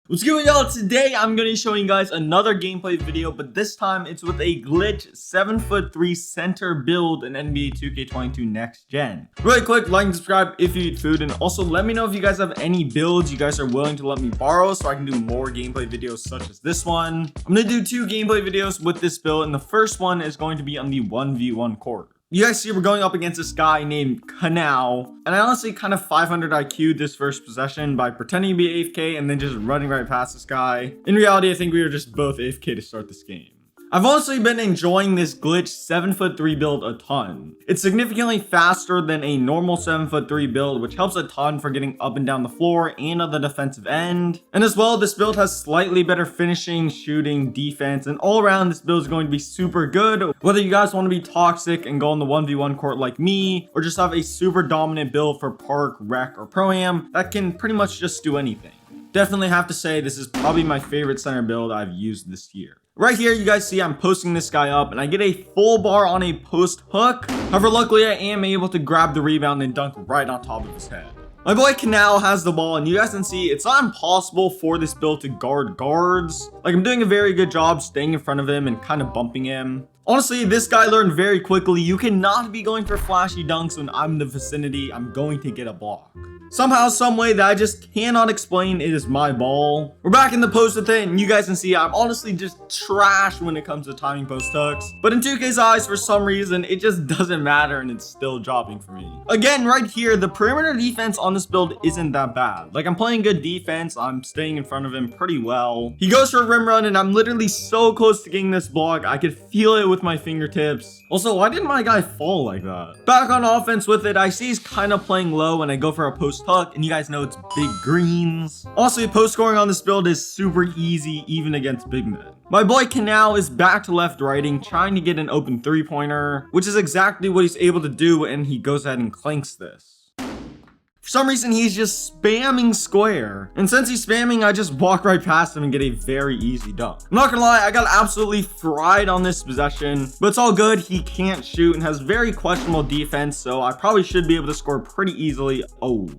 What's good, y'all? Today I'm gonna be showing you guys another gameplay video, but this time it's with a glitch 7'3" center build in NBA 2K22 next gen. Really quick, like and subscribe if you eat food, and also let me know if you guys have any builds you guys are willing to let me borrow so I can do more gameplay videos such as this one. I'm gonna do 2 gameplay videos with this build, and the first one is going to be on the 1v1 court. You guys see we're going up against this guy named Canal, and I honestly kind of 500 IQ'd this first possession by pretending to be AFK and then just running right past this guy. In reality, I think we were just both AFK to start this game. I've honestly been enjoying this glitch 7'3" build a ton. It's significantly faster than a normal 7'3" build, which helps a ton for getting up and down the floor and on the defensive end. And as well, this build has slightly better finishing, shooting, defense, and all around this build is going to be super good. Whether you guys want to be toxic and go on the 1v1 court like me, or just have a super dominant build for park, rec, or pro-am, that can pretty much just do anything. Definitely have to say this is probably my favorite center build I've used this year. Right here, you guys see I'm posting this guy up, and I get a full bar on a post hook. However, luckily I am able to grab the rebound and dunk right on top of his head. My boy Canal has the ball, and you guys can see it's not impossible for this build to guard guards. Like, I'm doing a very good job staying in front of him and kind of bumping him. Honestly, this guy learned very quickly you cannot be going for flashy dunks when I'm in the vicinity. I'm going to get a block. Somehow, some way that I just cannot explain, it is my ball. We're back in the post with it, and you guys can see I'm honestly just trash when it comes to timing post hooks. But in 2K's eyes, for some reason, it just doesn't matter, and it's still dropping for me. Again, right here, the perimeter defense on this build isn't that bad. Like, I'm playing good defense. I'm staying in front of him pretty well. He goes for a rim run, and I'm literally so close to getting this block. I could feel it with my fingertips. Also, why didn't my guy fall like that? Back on offense with it, I see he's kind of playing low, and I go for a post hook, and you guys know it's big greens. Also, post scoring on this build is super easy even against big men. My boy Canal is back to left righting, trying to get an open 3-pointer, which is exactly what he's able to do, and he goes ahead and clanks this. For some reason, he's just spamming square, and since he's spamming, I just walk right past him and get a very easy dunk. I'm not gonna lie, I got absolutely fried on this possession, but it's all good. He can't shoot and has very questionable defense, so I probably should be able to score pretty easily. Oh.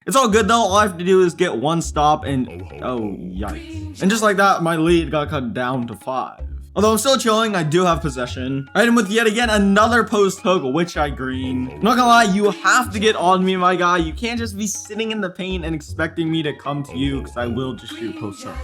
It's all good though. All I have to do is get one stop and oh, yikes. And just like that, my lead got cut down to 5. Although I'm still chilling, I do have possession. I hit him with yet again another post hook, which I green. I'm not gonna lie, you have to get on me, my guy. You can't just be sitting in the paint and expecting me to come to you, because I will just shoot post hook.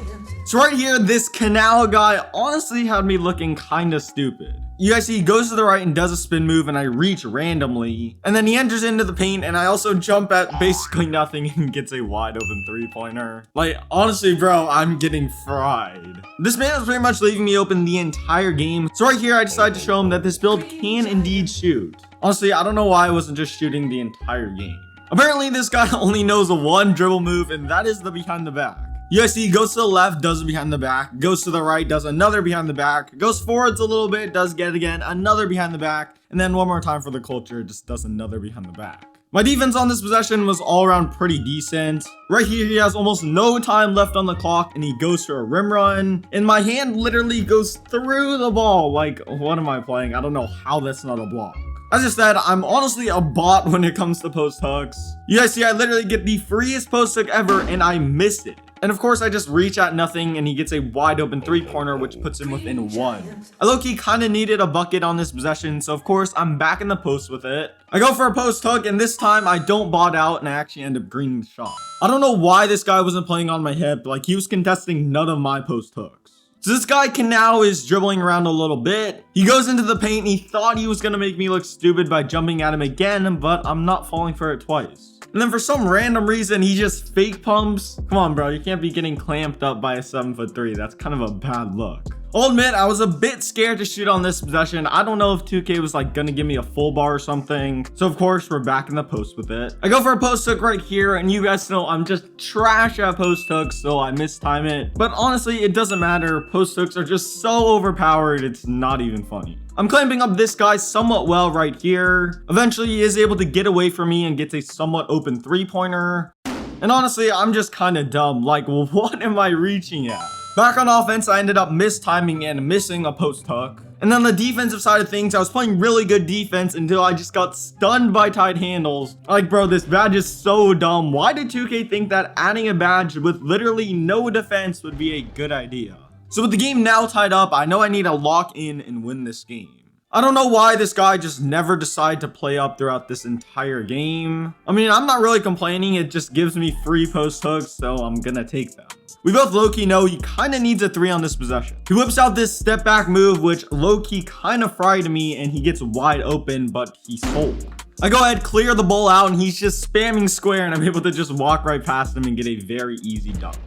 So right here, this Canal guy honestly had me looking kind of stupid. You guys see he goes to the right and does a spin move, and I reach randomly. And then he enters into the paint, and I also jump at basically nothing and gets a wide open 3-pointer. Like, honestly, bro, I'm getting fried. This man is pretty much leaving me open the entire game. So right here, I decided to show him that this build can indeed shoot. Honestly, I don't know why I wasn't just shooting the entire game. Apparently, this guy only knows one dribble move, and that is the behind the back. You guys see, he goes to the left, does a behind the back, goes to the right, does another behind the back, goes forwards a little bit, does get it again, another behind the back, and then one more time for the culture, just does another behind the back. My defense on this possession was all around pretty decent. Right here, he has almost no time left on the clock, and he goes for a rim run, and my hand literally goes through the ball. Like, what am I playing? I don't know how that's not a block. As I said, I'm honestly a bot when it comes to post hooks. You guys see, I literally get the freest post hook ever, and I miss it. And of course, I just reach at nothing, and he gets a wide open 3-pointer, which puts him within 1. I low-key kind of needed a bucket on this possession, so of course, I'm back in the post with it. I go for a post hook, and this time, I don't bot out, and I actually end up greening the shot. I don't know why this guy wasn't playing on my hip. Like, he was contesting none of my post hooks. So this guy Canal is dribbling around a little bit. He goes into the paint, and he thought he was going to make me look stupid by jumping at him again, but I'm not falling for it twice. And then for some random reason, he just fake pumps. Come on, bro. You can't be getting clamped up by a 7'3". That's kind of a bad look. I'll admit, I was a bit scared to shoot on this possession. I don't know if 2K was like gonna give me a full bar or something. So of course, we're back in the post with it. I go for a post hook right here, and you guys know I'm just trash at post hooks, so I mistime it. But honestly, it doesn't matter. Post hooks are just so overpowered, it's not even funny. I'm clamping up this guy somewhat well right here. Eventually, he is able to get away from me and gets a somewhat open 3-pointer. And honestly, I'm just kind of dumb. Like, what am I reaching at? Back on offense, I ended up mistiming and missing a post hook. And then on the defensive side of things, I was playing really good defense until I just got stunned by tied handles. Like, bro, this badge is so dumb. Why did 2K think that adding a badge with literally no defense would be a good idea? So with the game now tied up, I know I need to lock in and win this game. I don't know why this guy just never decided to play up throughout this entire game. I mean, I'm not really complaining. It just gives me free post hooks, so I'm gonna take them. We both low-key know he kind of needs a 3 on this possession. He whips out this step back move, which low-key kind of fried me, and he gets wide open, but he sold. I go ahead, clear the ball out, and he's just spamming square, and I'm able to just walk right past him and get a very easy dunk.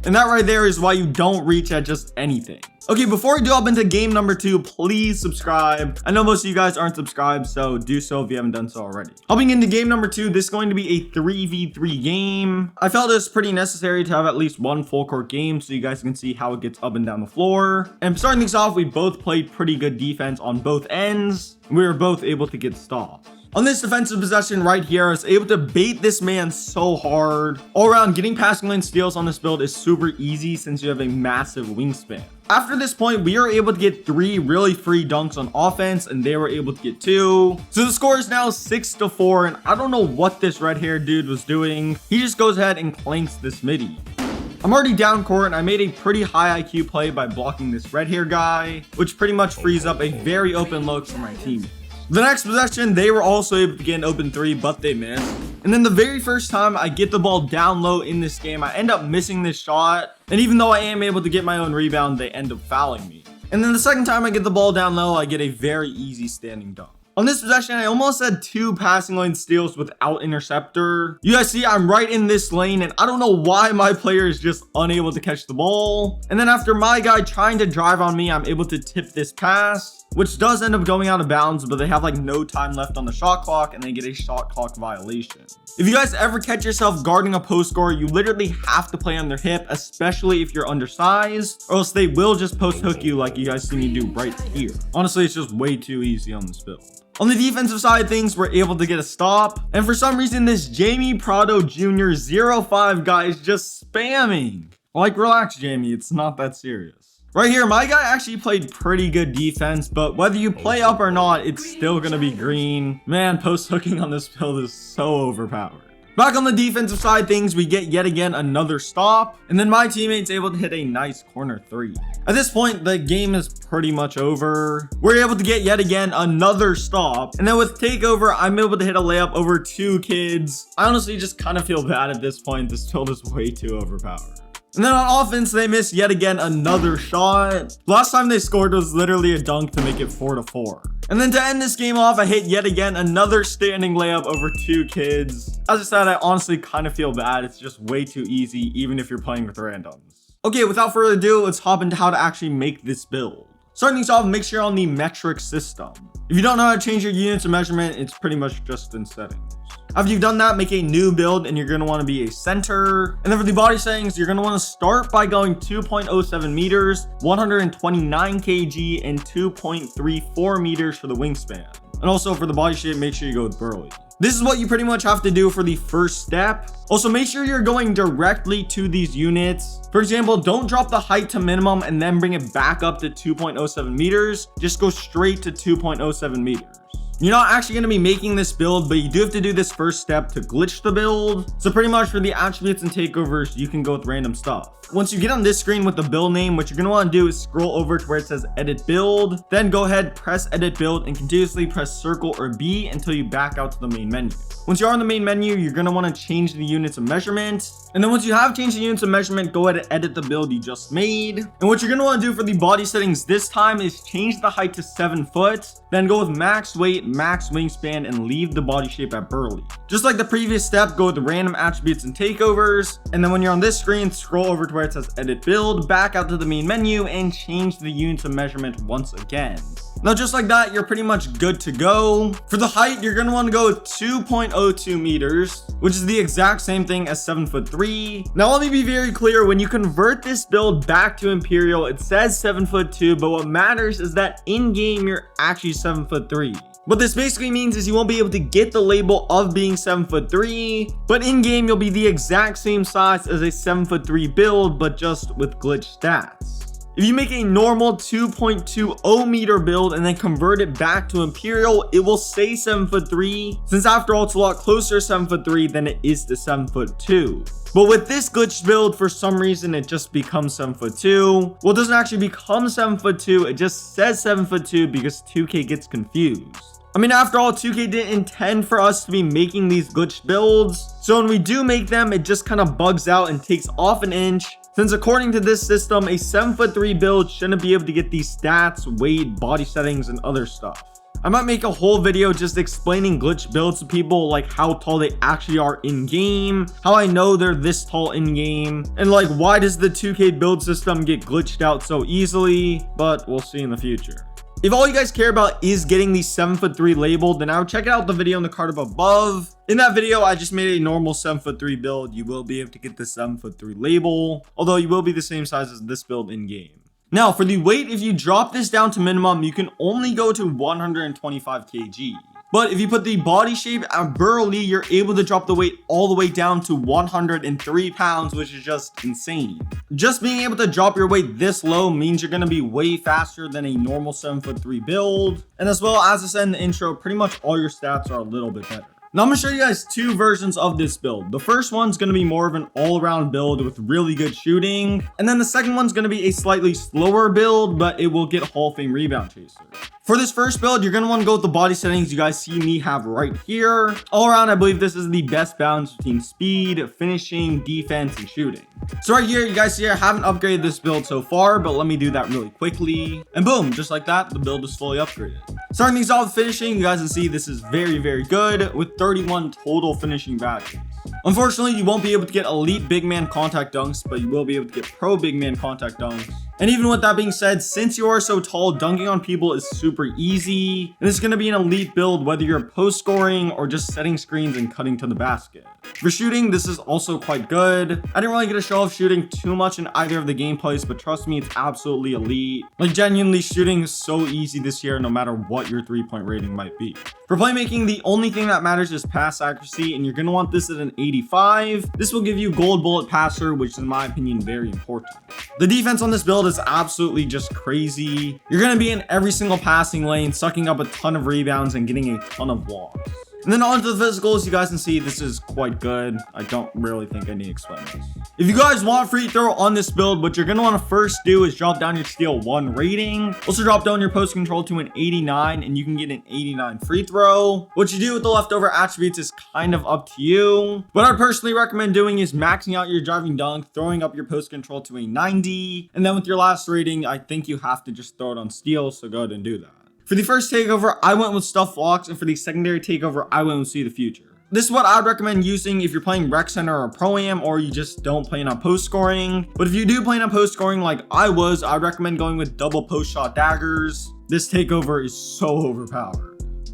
And that right there is why you don't reach at just anything. Okay, before we do hop into game number 2, please subscribe. I know most of you guys aren't subscribed, so do so if you haven't done so already. Hopping into game number 2, this is going to be a 3v3 game. I felt it was pretty necessary to have at least one full court game so you guys can see how it gets up and down the floor. And starting things off, we both played pretty good defense on both ends. We were both able to get stops. On this defensive possession right here, I was able to bait this man so hard. All around, getting passing lane steals on this build is super easy since you have a massive wingspan. After this point, we are able to get 3 really free dunks on offense, and they were able to get 2. So the score is now 6-4, and I don't know what this red-haired dude was doing. He just goes ahead and clanks this midi. I'm already down court, and I made a pretty high IQ play by blocking this red-hair guy, which pretty much frees up a very open look for my teammates. The next possession, they were also able to get an open 3, but they missed. And then the very first time I get the ball down low in this game, I end up missing this shot. And even though I am able to get my own rebound, they end up fouling me. And then the second time I get the ball down low, I get a very easy standing dunk. On this possession, I almost had 2 passing lane steals without interceptor. You guys see, I'm right in this lane, and I don't know why my player is just unable to catch the ball. And then after my guy trying to drive on me, I'm able to tip this pass, which does end up going out of bounds, but they have like no time left on the shot clock, and they get a shot clock violation. If you guys ever catch yourself guarding a post scorer, you literally have to play on their hip, especially if you're undersized, or else they will just post hook you like you guys see me do right here. Honestly, it's just way too easy on this build. On the defensive side of things, we're able to get a stop. And for some reason, this Jamie Prado Jr. 05 guy is just spamming. Like, relax, Jamie. It's not that serious. Right here, my guy actually played pretty good defense, but whether you play up or not, it's still going to be green. Man, post hooking on this build is so overpowered. Back on the defensive side things, we get yet again another stop, and then my teammate's able to hit a nice corner 3. At this point, the game is pretty much over. We're able to get yet again another stop, and then with takeover, I'm able to hit a layup over 2 kids. I honestly just kind of feel bad at this point. This build is way too overpowered. And then on offense, they missed yet again another shot. Last time they scored was literally a dunk to make it 4-4. And then to end this game off, I hit yet again another standing layup over 2 kids. As I said, I honestly kind of feel bad. It's just way too easy, even if you're playing with randoms. Okay, without further ado, let's hop into how to actually make this build. Starting things off, make sure you're on the metric system. If you don't know how to change your units of measurement, it's pretty much just in settings. After you've done that, make a new build, and you're going to want to be a center. And then for the body settings, you're going to want to start by going 2.07 meters, 129 kg, and 2.34 meters for the wingspan. And also for the body shape, make sure you go with burly. This is what you pretty much have to do for the first step. Also, make sure you're going directly to these units. For example, don't drop the height to minimum and then bring it back up to 2.07 meters. Just go straight to 2.07 meters. You're not actually going to be making this build, but you do have to do this first step to glitch the build. So pretty much for the attributes and takeovers, you can go with random stuff. Once you get on this screen with the build name, what you're going to want to do is scroll over to where it says edit build, then go ahead, press edit build, and continuously press circle or B until you back out to the main menu. Once you are in the main menu, you're going to want to change the units of measurement. And then once you have changed the units of measurement, go ahead and edit the build you just made. And what you're going to want to do for the body settings this time is change the height to 7 foot, then go with max weight, max wingspan, and leave the body shape at burly. Just like the previous step, go with random attributes and takeovers. And then when you're on this screen, scroll over to where it says edit build, back out to the main menu, and change the units of measurement once again. Now, just like that, you're pretty much good to go. For the height, you're going to want to go with 2.02 meters, which is the exact same thing as 7'3". Now, let me be very clear. When you convert this build back to Imperial, it says 7'2", but what matters is that in-game, you're actually 7'3". What this basically means is you won't be able to get the label of being 7'3", but in-game, you'll be the exact same size as a 7'3" build, but just with glitch stats. If you make a normal 2.20 meter build and then convert it back to Imperial, it will say 7'3", since after all it's a lot closer to 7'3" than it is to 7'2". But with this glitch build, for some reason it just becomes 7'2". Well, it doesn't actually become 7'2", it just says 7'2" because 2K gets confused. I mean, after all, 2K didn't intend for us to be making these glitch builds, so when we do make them, it just kind of bugs out and takes off an inch, since according to this system, a 7'3" build shouldn't be able to get these stats, weight, body settings, and other stuff. I might make a whole video just explaining glitch builds to people, like how tall they actually are in game, how I know they're this tall in game, and like why does the 2K build system get glitched out so easily, but we'll see in the future. If all you guys care about is getting these 7'3" labeled, then I would check out the video in the card above. In that video, I just made a normal 7'3" build. You will be able to get the 7'3" label, although you will be the same size as this build in game. Now, for the weight, if you drop this down to minimum, you can only go to 125 kg. But if you put the body shape at burly, you're able to drop the weight all the way down to 103 pounds, which is just insane. Just being able to drop your weight this low means you're going to be way faster than a normal 7'3" build. And as well, as I said in the intro, pretty much all your stats are a little bit better. Now I'm going to show you guys two versions of this build. The first one's going to be more of an all-around build with really good shooting. And then the second one's going to be a slightly slower build, but it will get Hall of Fame rebound chaser. For this first build, you're going to want to go with the body settings you guys see me have right here. All around, I believe this is the best balance between speed, finishing, defense, and shooting. So right here, you guys see I haven't upgraded this build so far, but let me do that really quickly. And boom, just like that, the build is fully upgraded. Starting things off with finishing, you guys can see this is very, very good with 31 total finishing badges. Unfortunately, you won't be able to get elite big man contact dunks, but you will be able to get pro big man contact dunks. And even with that being said, since you are so tall, dunking on people is super easy. And it's going to be an elite build whether you're post scoring or just setting screens and cutting to the basket. For shooting, this is also quite good. I didn't really get to show off shooting too much in either of the gameplays, but trust me, it's absolutely elite. Like genuinely, shooting is so easy this year no matter what your 3-point rating might be. For playmaking, the only thing that matters is pass accuracy, and you're going to want this at an 85. This will give you gold bullet passer, which is in my opinion very important. The defense on this build is absolutely just crazy. You're going to be in every single passing lane, sucking up a ton of rebounds and getting a ton of blocks. And then on to the physicals, you guys can see this is quite good. I don't really think I need to explain this. If you guys want free throw on this build, what you're going to want to first do is drop down your steal 1 rating. Also drop down your post control to an 89 and you can get an 89 free throw. What you do with the leftover attributes is kind of up to you. What I personally recommend doing is maxing out your driving dunk, throwing up your post control to a 90. And then with your last rating, I think you have to just throw it on steal. So go ahead and do that. For the first takeover, I went with stuff blocks, and for the secondary takeover, I went with see the future. This is what I'd recommend using if you're playing rec center or pro-am, or you just don't plan on post scoring. But if you do plan on post scoring like I was, I'd recommend going with double post shot daggers. This takeover is so overpowered.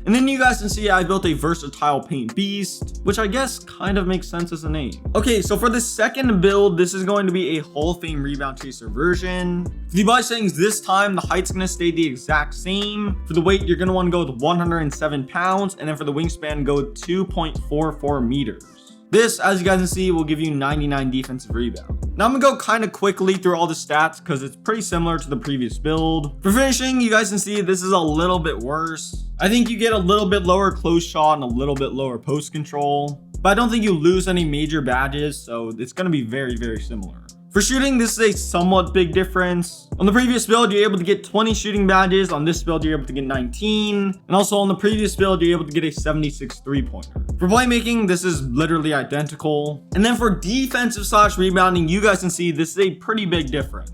And then you guys can see I built a versatile paint beast, which I guess kind of makes sense as a name. Okay, so for the second build, this is going to be a Hall of Fame rebound chaser version. For the body settings this time, the height's going to stay the exact same. For the weight, you're going to want to go with 107 pounds. And then for the wingspan, go with 2.44 meters. This, as you guys can see, will give you 99 defensive rebound. Now I'm gonna go kind of quickly through all the stats because it's pretty similar to the previous build. For finishing, you guys can see this is a little bit worse. I think you get a little bit lower close shot and a little bit lower post control, but I don't think you lose any major badges, so it's gonna be very, very similar. For shooting, this is a somewhat big difference. On the previous build, you're able to get 20 shooting badges. On this build, you're able to get 19. And also on the previous build, you're able to get a 76 3-pointer. For playmaking, this is literally identical. And then for defensive / rebounding, you guys can see this is a pretty big difference.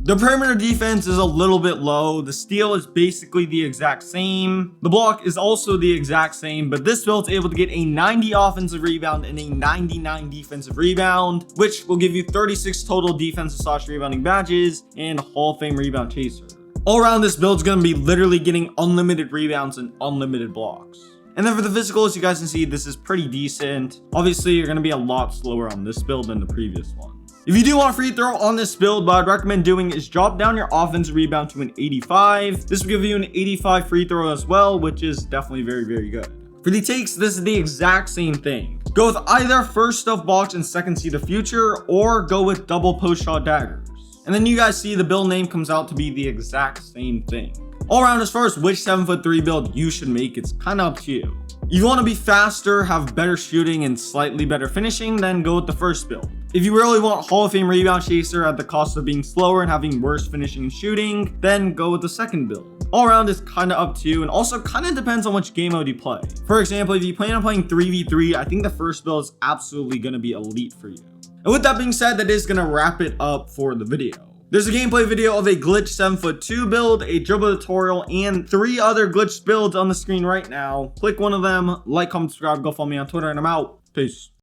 The perimeter defense is a little bit low. The steal is basically the exact same. The block is also the exact same, but this build is able to get a 90 offensive rebound and a 99 defensive rebound, which will give you 36 total defensive / rebounding badges and Hall of Fame rebound chaser. All around, this build is going to be literally getting unlimited rebounds and unlimited blocks. And then for the physicals, you guys can see this is pretty decent. Obviously, you're going to be a lot slower on this build than the previous one. If you do want a free throw on this build, what I'd recommend doing is drop down your offensive rebound to an 85. This will give you an 85 free throw as well, which is definitely very, very good. For the takes, this is the exact same thing. Go with either first stuff box and second see the future, or go with double post shot daggers. And then you guys see the build name comes out to be the exact same thing. All around, as far as which 7'3" build you should make, it's kind of up to you. If you want to be faster, have better shooting, and slightly better finishing, then go with the first build. If you really want Hall of Fame rebound chaser at the cost of being slower and having worse finishing and shooting, then go with the second build. All around is kind of up to you, and also kind of depends on which game mode you play. For example, if you plan on playing 3v3, I think the first build is absolutely going to be elite for you. And with that being said, that is going to wrap it up for the video. There's a gameplay video of a glitch 7'2" build, a dribble tutorial, and 3 other glitched builds on the screen right now. Click one of them, like, comment, subscribe, go follow me on Twitter, and I'm out. Peace.